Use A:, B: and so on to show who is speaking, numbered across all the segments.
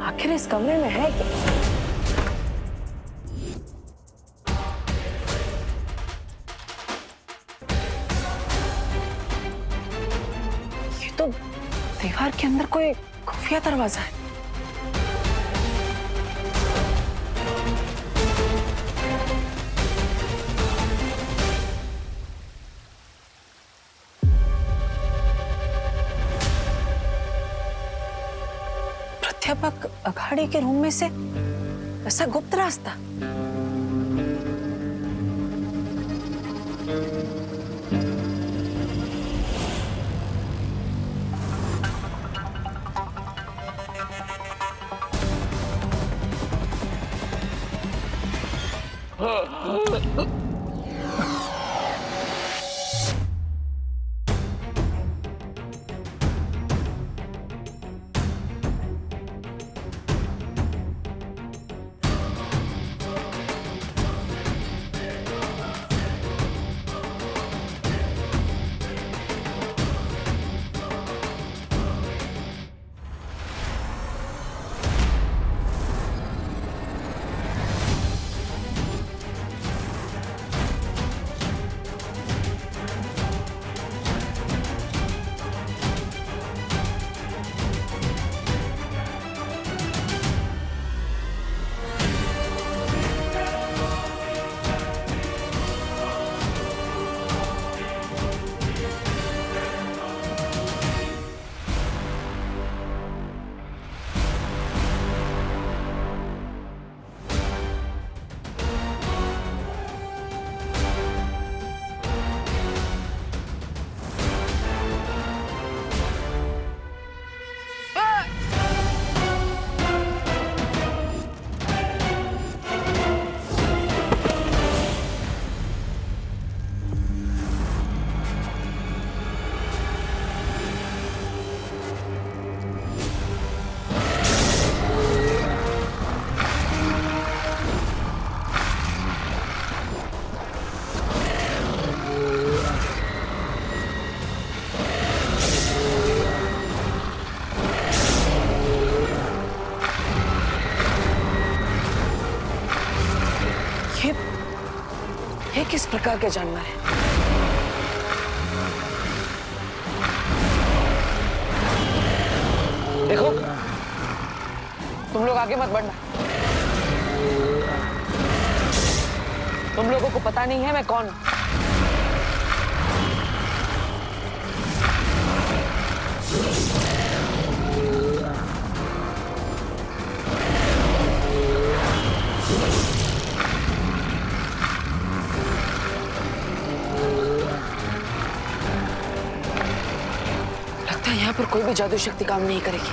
A: आखिर इस कमरे में है क्या? ये तो दीवार के अंदर कोई खुफिया दरवाजा है। प्राध्यापक अखाड़े के रूम में से ऐसा गुप्त रास्ता? ये किस प्रकार के जानवर है? देखो, तुम लोग आगे मत बढ़ना। तुम लोगों को पता नहीं है मैं कौन हूं। यहाँ पर कोई भी जादू शक्ति काम नहीं करेगी।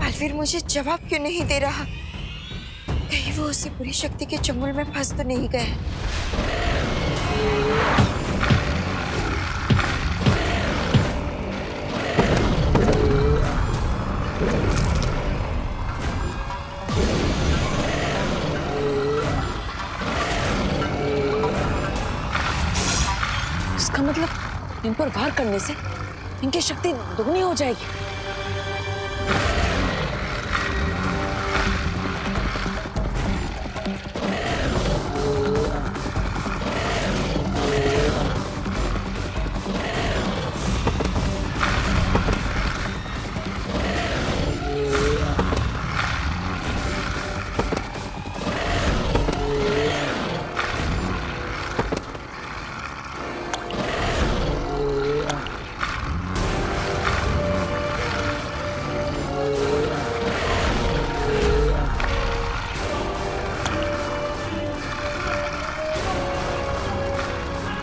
B: अलवीर मुझे जवाब क्यों नहीं दे रहा? कहीं वो उसी बुरी शक्ति के चंगुल में फंस तो नहीं गए?
A: इसका मतलब इन पर वार करने से इनकी शक्ति दोगुनी हो जाएगी।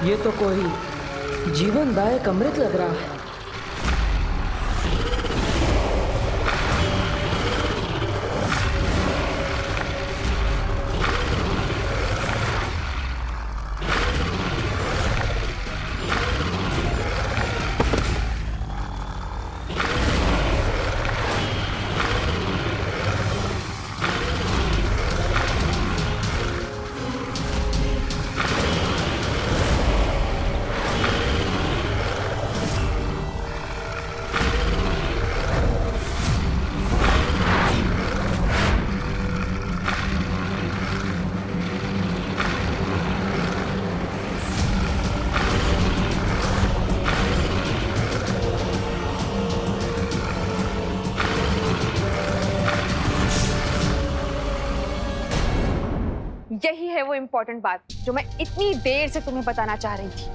C: ये तो कोई जीवनदायक अमृत लग रहा है।
D: यही है वो इम्पोर्टेंट बात जो मैं इतनी देर से तुम्हें बताना चाह रही थी।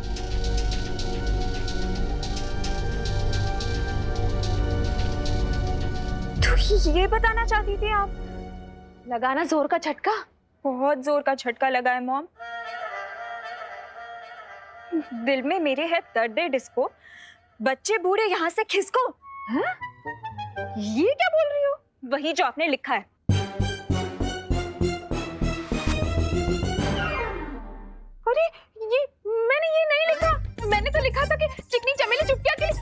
D: तो ये बताना चाहती थी आप? लगाना जोर का झटका?
A: बहुत जोर का झटका लगा है मॉम। दिल में मेरे है दर्द डिस्को, बच्चे बूढ़े यहाँ से खिसको।
D: हाँ? ये क्या बोल रही हो?
A: वही जो आपने लिखा है।
D: अरे ये मैंने ये नहीं लिखा। मैंने तो लिखा था कि चिकनी चमेली चुपकिया के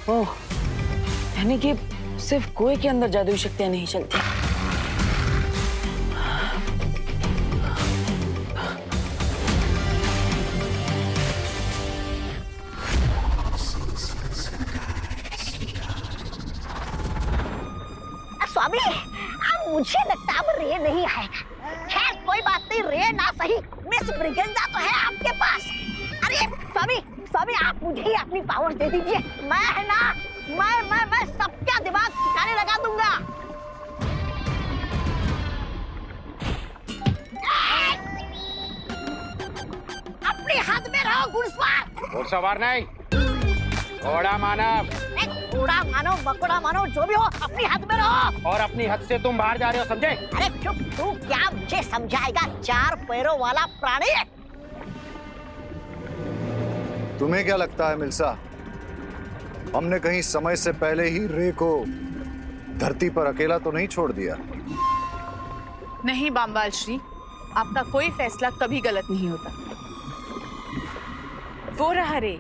C: ओह, यानी कि सिर्फ कुएं के अंदर जादुई शक्तियां नहीं चलती।
E: स्वामी, अब मुझे लगता अब रे नहीं आएगा। खैर कोई बात नहीं, रे ना सही, मिस ब्रिगेंजा तो है आपके पास। अरे स्वामी, स्वामी आप मुझे ही अपनी पावर दे दीजिए। मैं है ना, मैं सबका दिमाग ठिकाने लगा दूंगा। अपनी हद में रहो घुड़सवार।
F: घुड़सवार नहीं, घोड़ा मानव।
E: घोड़ा मानो बकोड़ा मानो जो भी हो, अपनी हद में रहो।
F: और अपनी हद से तुम बाहर जा रहे हो, समझे?
E: अरे चुप, तू क्या मुझे समझाएगा? 4 पैरों वाला प्राणी है।
G: तुम्हें क्या लगता है मिल्सा, हमने कहीं समय से पहले ही रे को धरती पर अकेला तो नहीं छोड़ दिया?
H: नहीं बामवाल श्री, आपका कोई फैसला कभी गलत नहीं होता। वो रहा रे।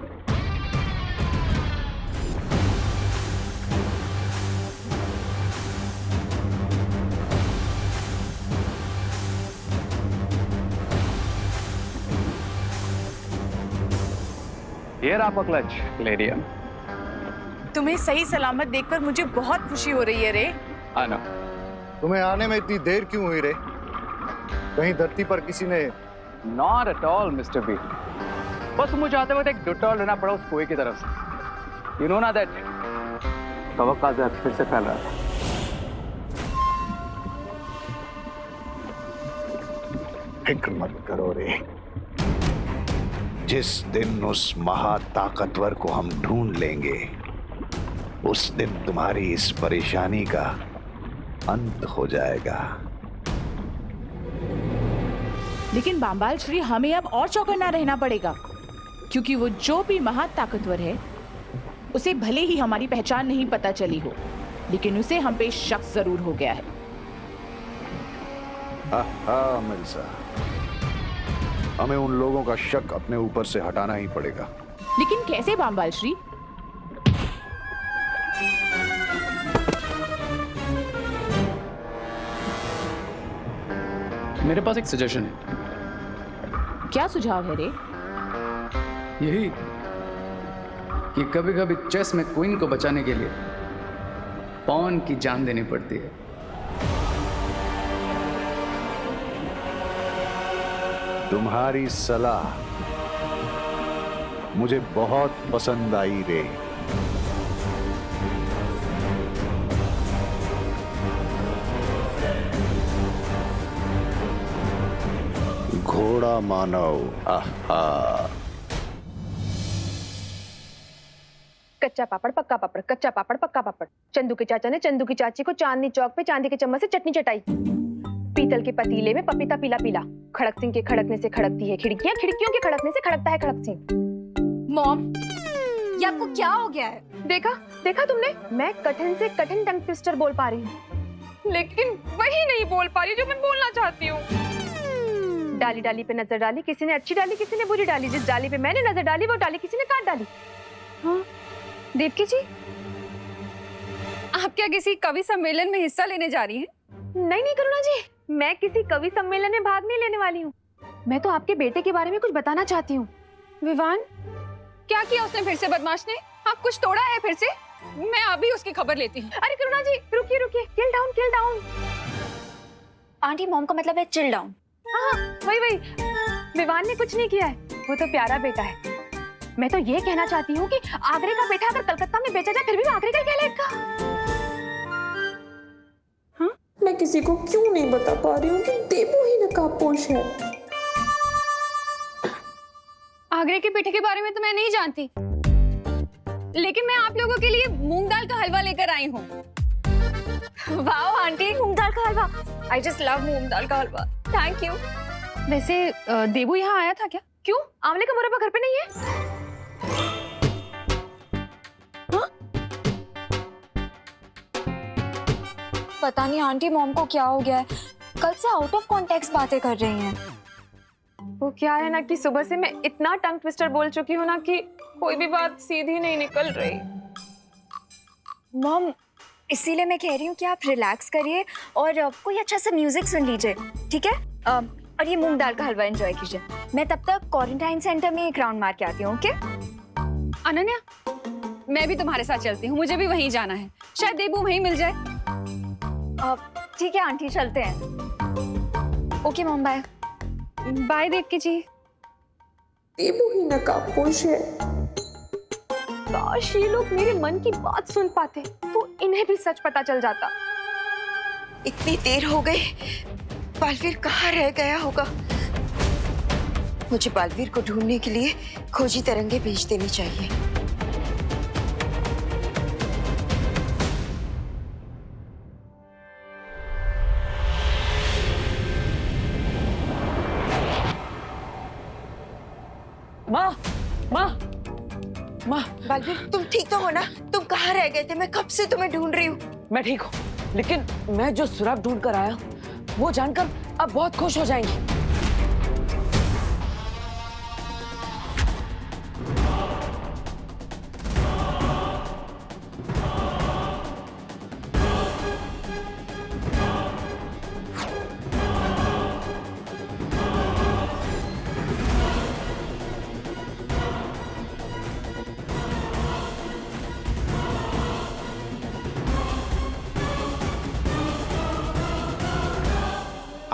F: ये रहा क्लच, लेडिया।
H: तुम्हें सही सलामत देखकर मुझे बहुत खुशी हो रही है रे।
F: आना।
G: तुम्हें आने में इतनी देर क्यों हुई रे? कहीं धरती पर किसी ने?
F: Not at all, Mr. B. बस मुझे आते वक्त एक डिटॉल लेना पड़ा उस कुएं की तरफ से। You know ना that कवक का जहर फिर से फैल रहा था।
G: फिक्र मत करो रे, जिस दिन उस महाताकतवर को हम ढूंढ लेंगे, उस दिन तुम्हारी इस परेशानी का अंत हो जाएगा।
H: लेकिन बामवाल श्री, हमें अब और चौकन्ना रहना पड़ेगा, क्योंकि वो जो भी महाताकतवर है, उसे भले ही हमारी पहचान नहीं पता चली हो, लेकिन उसे हम पे शक जरूर हो गया है।
G: हाँ मिर्जा, हमें उन लोगों का शक अपने ऊपर से हटाना ही पड़ेगा।
H: लेकिन कैसे बामवाल श्री?
I: मेरे पास एक सजेशन है।
H: क्या सुझाव है रे?
I: यही कि कभी कभी चेस में क्वीन को बचाने के लिए पॉन की जान देनी पड़ती है।
G: तुम्हारी सलाह मुझे बहुत पसंद आई रे। घोड़ा मानव। आहा।
D: कच्चा पापड़ पक्का पापड़, कच्चा पापड़ पक्का पापड़। चंदू के चाचा ने चंदू की चाची को चांदनी चौक पे चांदी के चम्मच से चटनी चटाई। पीतल के पतीले में पपीता पीला पीला। खड़क सिंह के खड़कने से खड़कती है खिड़कियां, खिड़कियों के खड़कने से खड़कता है खड़क सिंह।
A: मॉम, ये आपको क्या हो गया है?
D: देखा देखा तुमने, मैं कठिन से कठिन टंग ट्विस्टर बोल पा रही हूँ, लेकिन वही नहीं बोल पा रही जो मैं बोलना चाहती हूँ। डाली डाली पे नजर डाली, किसी ने अच्छी डाली किसी ने बुरी डाली। जिस डाली पे मैंने नजर डाली वो डाली किसी ने काट डाली।
A: हाँ, देवकी जी, आप क्या किसी कवि सम्मेलन में हिस्सा लेने जा रही हैं?
D: नहीं नहीं करुणा जी, मैं किसी कवि सम्मेलन में भाग नहीं लेने वाली हूँ। मैं तो आपके बेटे के बारे में कुछ बताना चाहती हूँ।
A: विवान, क्या किया उसने फिर से बदमाश ने? हाँ, कुछ तोड़ा है फिर से? मैं अभी उसकी खबर लेती हूँ।
D: अरे करुणा जी रुकिए रुकिए, chill down chill down.
A: Aunty, mom का मतलब है चिल डाउन।
D: हाँ वही वही, विवान ने कुछ नहीं किया है, वो तो प्यारा बेटा है। मैं तो ये कहना चाहती हूँ कि आगरे का बेटा अगर कलकत्ता में बेचा जाए फिर भी वो आगरे का ही कहलाएगा।
J: हाँ, मैं किसी को क्यों नहीं बता पा रही हूँ कि देबू ही नकाबपोश है।
A: आगरे के पेठे के बारे में तो मैं नहीं जानती, लेकिन मैं आप लोगों के लिए मूंग दाल का हलवा लेकर आई हूँ। वाओ आंटी, मूंग दाल का हलवा! आई जस्ट लव मूंग दाल का हलवा। Thank you. वैसे देबू यहाँ आया था क्या?
D: क्यों, आंवले का मुरब्बा घर पे नहीं है?
A: पता नहीं आंटी, मॉम को क्या हो गया है, कल से आउट ऑफ कॉन्टेक्स्ट बातें कर रही हैं।
D: वो क्या है ना कि सुबह से मैं इतना टंग ट्विस्टर बोल चुकी हूँ ना कि कोई भी बात सीधी नहीं निकल रही।
A: मॉम, इसीलिए मैं कह रही हूँ कि आप रिलैक्स करिए और कोई अच्छा सा म्यूजिक सुन लीजिए, ठीक है? और ये मूंग दाल का हलवा एंजॉय कीजिए। मैं तब तक क्वारंटाइन सेंटर में एक राउंड मार के आती हूँ, ओके?
K: अनन्या, मैं भी तुम्हारे साथ चलती हूँ, मुझे भी वहीं जाना है, शायद देबू वहीं मिल जाए।
A: ठीक है आंटी, चलते हैं। Okay mom, bye.
K: Bye Devaki ji.
J: Debu ही नकाबपोश है।
D: काश ये लोग मेरे मन की बात सुन पाते तो इन्हें भी सच पता चल जाता।
B: इतनी देर हो गई, बालवीर कहाँ रह गया होगा? मुझे बालवीर को ढूंढने के लिए खोजी तरंगे भेज देनी चाहिए।
C: माँ, माँ, माँ।
B: बालवीर, तुम ठीक तो हो ना? तुम कहाँ रह गए थे? मैं कब से तुम्हें ढूंढ रही हूँ।
C: मैं ठीक हूँ, लेकिन मैं जो सुराग ढूंढ कर आया वो जानकर आप बहुत खुश हो जाएंगी।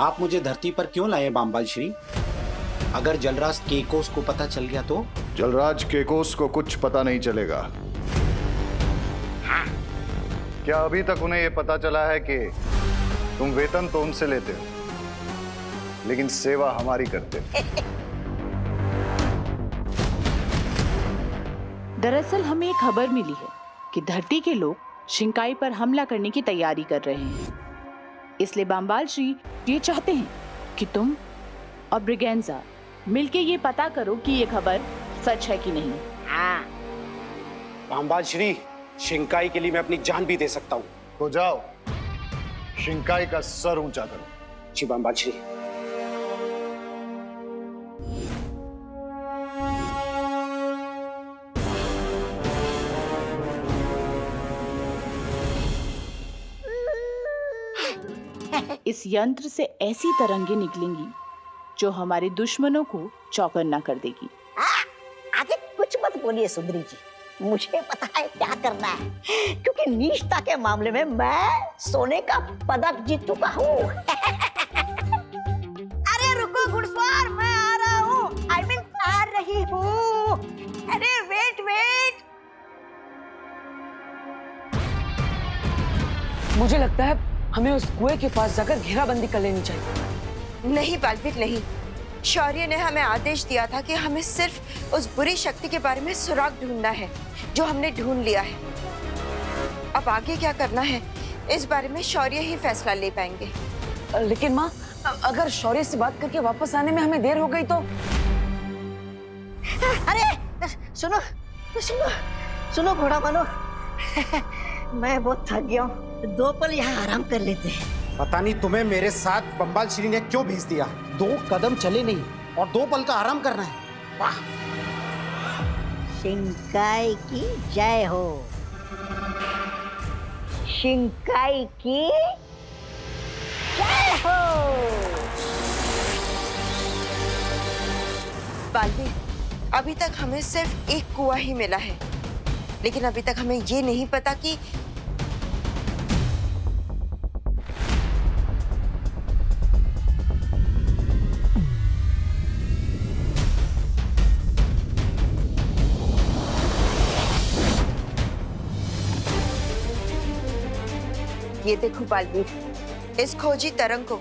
L: आप मुझे धरती पर क्यों लाए बाम्बाल श्री? अगर जलराज केकोस को पता चल गया तो?
G: जलराज केकोस को कुछ पता नहीं चलेगा। क्या अभी तक उन्हें यह पता चला है कि तुम वेतन तो उनसे लेते हो, लेकिन सेवा हमारी करते हो?
H: दरअसल हमें एक खबर मिली है कि धरती के लोग शिंकाई पर हमला करने की तैयारी कर रहे हैं। इसलिए बाम्बाल श्री ये चाहते हैं कि तुम और ब्रिगेंजा मिलके ये पता करो कि ये खबर सच है कि नहीं।
L: हाँ। बाम्बाल श्री, शिंकाई के लिए मैं अपनी जान भी दे सकता हूँ।
G: तो जाओ, शिंकाई का सर ऊंचा करो।
L: जी बाम्बाल श्री।
H: इस यंत्र से ऐसी तरंगे निकलेंगी जो हमारे दुश्मनों को चौकन्ना कर देगी।
E: आगे कुछ मत बोलिए सुंदरी जी, मुझे पता है क्या करना है, क्योंकि निष्ठा के मामले में मैं सोने का पदक जीत चुका हूँ। अरे रुको घुड़सवार, मैं आ रहा हूँ। आई मीन आ रही हूँ। अरे वेट वेट।
C: मुझे लगता है हमें उस कुएं के पास जाकर घेराबंदी कर लेनी चाहिए।
B: नहीं बालवीर, नहीं। शौर्य ने हमें आदेश दिया था कि हमें सिर्फ उस बुरी शक्ति के बारे में सुराग ढूंढना है, जो हमने ढूंढ लिया है। अब आगे क्या करना है इस बारे में शौर्य ही फैसला ले पाएंगे।
C: लेकिन माँ, अगर शौर्य से बात करके वापस आने में हमें देर हो गई तो?
E: अरे सुनो सुनो सुनो घोड़ा वालों, मैं बहुत थक गया हूँ, 2 पल यहाँ आराम कर लेते हैं।
L: पता नहीं तुम्हें मेरे साथ बम्बाल श्री ने क्यों भेज दिया। 2 कदम चले नहीं और 2 पल का आराम करना है। वाह।
E: शिंकाई की जय हो। शिंकाई की जय हो।
B: बालवीर, अभी तक हमें सिर्फ एक कुआं ही मिला है, लेकिन अभी तक हमें ये नहीं पता कि ये देखो बालवीर, इस खोजी तरंग को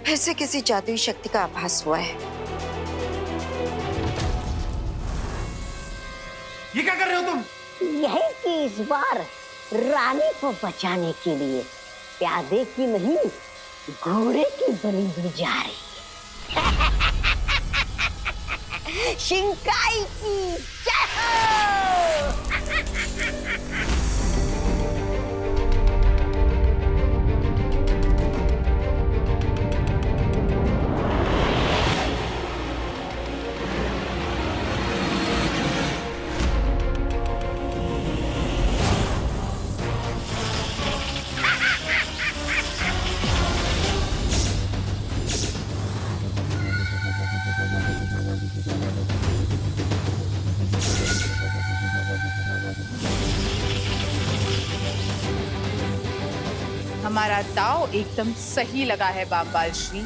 B: फिर से किसी जादुई शक्ति का आभास हुआ है।
L: ये क्या कर रहे हो तुम?
E: यही कि इस बार रानी को बचाने के लिए प्यादे की नहीं घोड़े की बलि दी जा रही है। शिंकाई की जय हो।
H: हमारा दाव एकदम सही लगा है बामबाल श्री।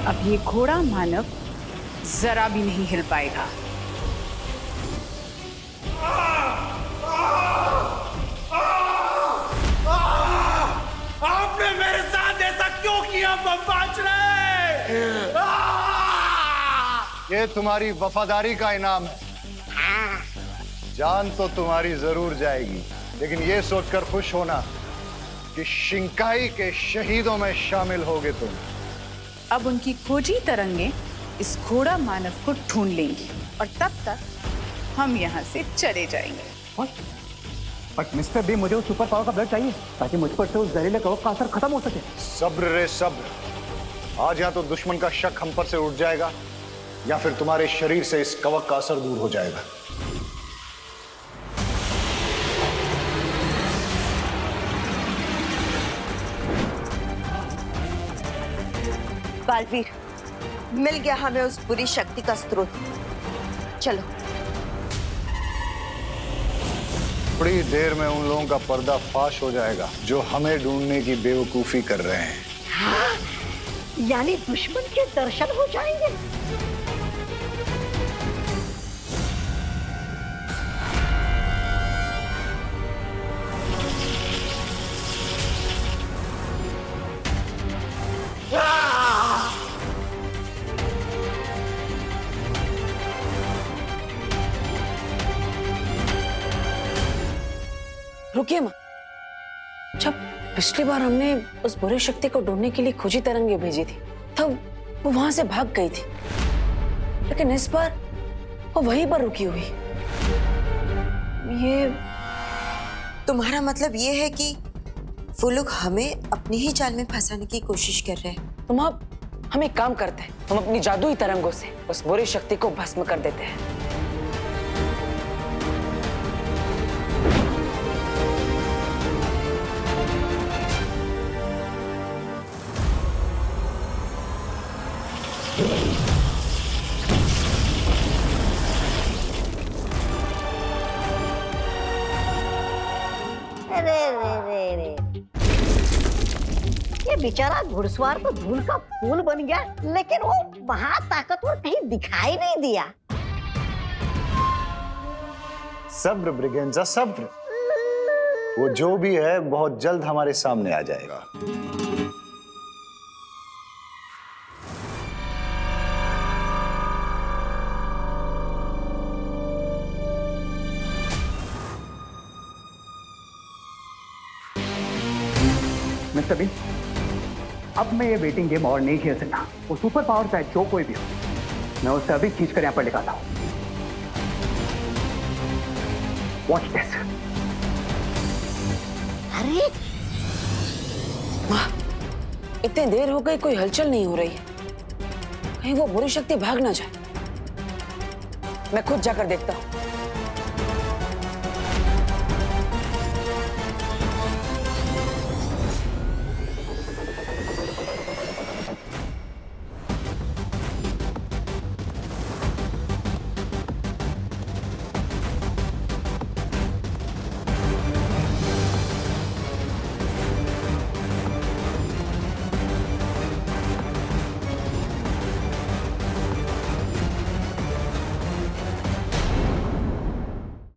H: अब ये घोड़ा मानव जरा भी नहीं हिल पाएगा।
L: आपने मेरे साथ ऐसा क्यों किया बमबाज रे?
G: ये तुम्हारी वफादारी का इनाम है। जान तो तुम्हारी जरूर जाएगी, लेकिन ये सोचकर खुश होना कि शिंकाई के शहीदों में शामिल होगे तुम।
H: अब उनकी खोजी तरंगें इस घोड़ा मानव को ढूंढ लेंगी और तब तक हम यहाँ से चले जाएंगे।
F: बट मिस्टर बी, मुझे उस सुपर पावर का ब्लड चाहिए ताकि मुझ पर से उस जहरीले कवक का असर खत्म हो सके।
G: सब्र रे सब्र। आज या तो दुश्मन का शक हम पर से उठ जाएगा या फिर तुम्हारे शरीर से इस कवक का असर दूर हो जाएगा।
B: बालवीर, मिल गया हमें उस बुरी शक्ति का स्रोत। चलो।
G: थोड़ी देर में उन लोगों का पर्दा फाश हो जाएगा जो हमें ढूंढने की बेवकूफी कर रहे हैं।
E: हाँ, यानी दुश्मन के दर्शन हो जाएंगे।
C: रुकिए माँ, जब पिछली बार हमने उस बुरी शक्ति को ढूंढने के लिए खोजी तरंगे भेजी थी तब वो वहां से भाग गई थी, लेकिन इस बार वो वहीं पर रुकी हुई। ये
B: तुम्हारा मतलब ये है कि वो लोग हमें अपनी ही जाल में फंसाने की कोशिश कर रहे हैं।
C: तुम अब हम एक काम करते हैं, हम अपनी जादुई तरंगों से उस बुरी शक्ति को भस्म कर देते हैं।
E: ये बेचारा घुड़सवार तो धूल का फूल बन गया, लेकिन वो महाताकतवर कहीं दिखाई नहीं दिया।
G: सब्र ब्रिगेंजा, सब्र। वो जो भी है बहुत जल्द हमारे सामने आ जाएगा।
F: मिस्टर बीन, अब मैं ये वेटिंग गेम और नहीं खेल सकता। वो सुपर पावर चाहे जो कोई भी हो, मैं उसे अभी खींच कर यहाँ पर लेकर आता हूँ। Watch this.
E: अरे
C: माँ, इतनी देर हो गई, कोई हलचल नहीं हो रही है। कहीं वो बुरी शक्ति भाग ना जाए। मैं खुद जाकर देखता हूँ।